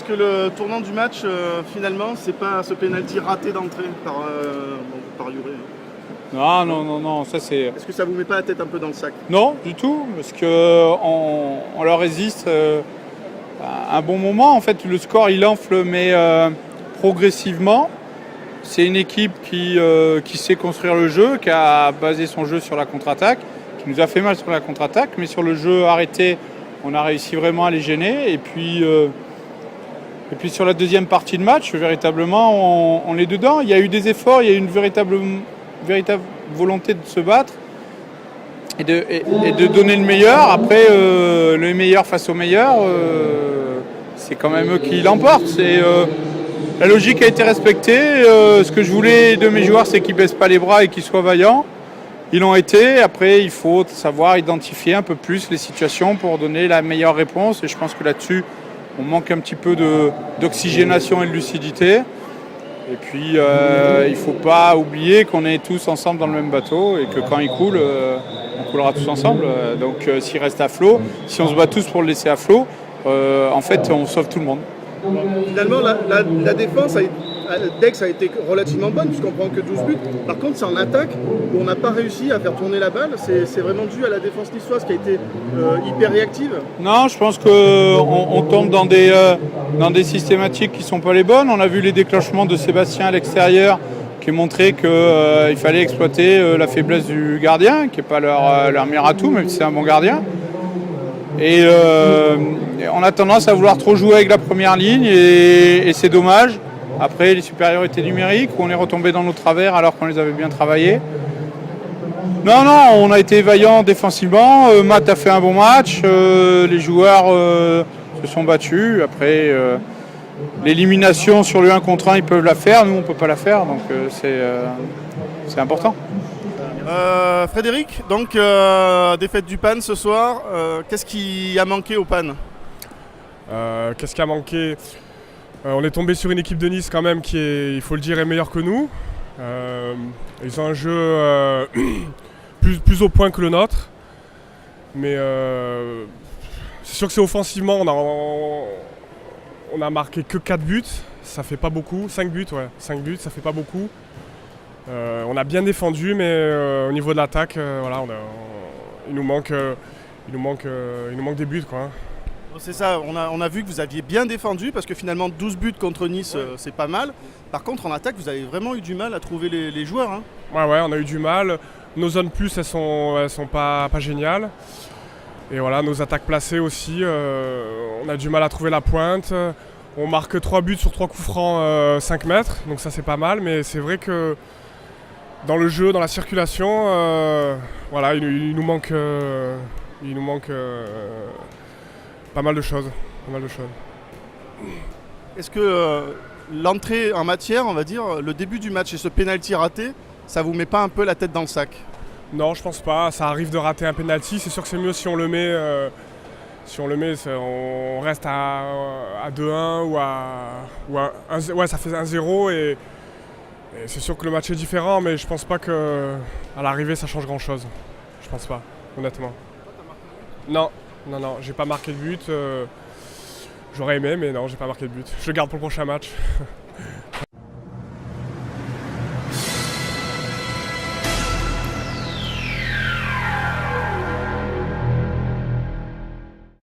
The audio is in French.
que le tournant du match, finalement, c'est pas ce pénalty raté d'entrée par Youri? Non, ça c'est... Est-ce que ça vous met pas la tête un peu dans le sac? Non, du tout, parce qu'on leur résiste à un bon moment. En fait, le score, il enfle, mais progressivement. C'est une équipe qui sait construire le jeu, qui a basé son jeu sur la contre-attaque, qui nous a fait mal sur la contre-attaque, mais sur le jeu arrêté, on a réussi vraiment à les gêner. Et puis sur la deuxième partie de match, véritablement, on est dedans. Il y a eu des efforts, il y a eu une véritable volonté de se battre et de donner le meilleur. Après, le meilleur face au meilleur, c'est quand même eux qui l'emportent. La logique a été respectée. Ce que je voulais de mes joueurs, c'est qu'ils ne baissent pas les bras et qu'ils soient vaillants. Ils l'ont été. Après, il faut savoir identifier un peu plus les situations pour donner la meilleure réponse. Et je pense que là-dessus, on manque un petit peu d'oxygénation et de lucidité. Et puis, il ne faut pas oublier qu'on est tous ensemble dans le même bateau et que quand il coule, on coulera tous ensemble. Donc, s'il reste à flot, si on se bat tous pour le laisser à flot, en fait, on sauve tout le monde. Finalement, la défense d'Aix a été relativement bonne puisqu'on prend que 12 buts. Par contre, c'est en attaque où on n'a pas réussi à faire tourner la balle. C'est vraiment dû à la défense niçoise qui a été hyper réactive. Non, je pense qu'on tombe dans des systématiques qui ne sont pas les bonnes. On a vu les déclenchements de Sébastien à l'extérieur qui montraient qu'il fallait exploiter la faiblesse du gardien, qui n'est pas leur meilleur atout, même si c'est un bon gardien. Et on a tendance à vouloir trop jouer avec la première ligne et c'est dommage. Après, les supériorités numériques, où on est retombé dans nos travers alors qu'on les avait bien travaillés. Non, on a été vaillants défensivement. Matt a fait un bon match. Les joueurs se sont battus. Après, l'élimination sur le 1 contre 1, ils peuvent la faire. Nous, on ne peut pas la faire. Donc, c'est important. Frédéric, donc défaite du PAN ce soir. Qu'est-ce qui a manqué au PAN? Qu'est-ce qui a manqué? On est tombé sur une équipe de Nice quand même qui est, il faut le dire, est meilleure que nous. Ils ont un jeu plus au point que le nôtre. Mais c'est sûr que c'est offensivement, on a marqué que 4 buts. Ça fait pas beaucoup. 5 buts, ouais. 5 buts, ça fait pas beaucoup. On a bien défendu, mais au niveau de l'attaque, voilà, il nous manque des buts, quoi. C'est ça, on a vu que vous aviez bien défendu parce que finalement 12 buts contre Nice, c'est pas mal. Par contre, en attaque, vous avez vraiment eu du mal à trouver les joueurs. Hein. Ouais, on a eu du mal. Nos zones plus, elles sont pas géniales. Et voilà, nos attaques placées aussi, on a du mal à trouver la pointe. On marque 3 buts sur 3 coups francs 5 mètres, donc ça c'est pas mal. Mais c'est vrai que dans le jeu, dans la circulation, voilà, il nous manque pas mal de choses. Est-ce que l'entrée en matière, on va dire, le début du match et ce pénalty raté, ça vous met pas un peu la tête dans le sac? Non, je pense pas. Ça arrive de rater un pénalty. C'est sûr que c'est mieux si on le met. On reste à 2-1 ou à 1, ouais, ça fait 1-0 et c'est sûr que le match est différent, mais je pense pas que à l'arrivée ça change grand chose. Je pense pas, honnêtement. Non, j'ai pas marqué de but. J'aurais aimé, mais non, j'ai pas marqué de but. Je le garde pour le prochain match.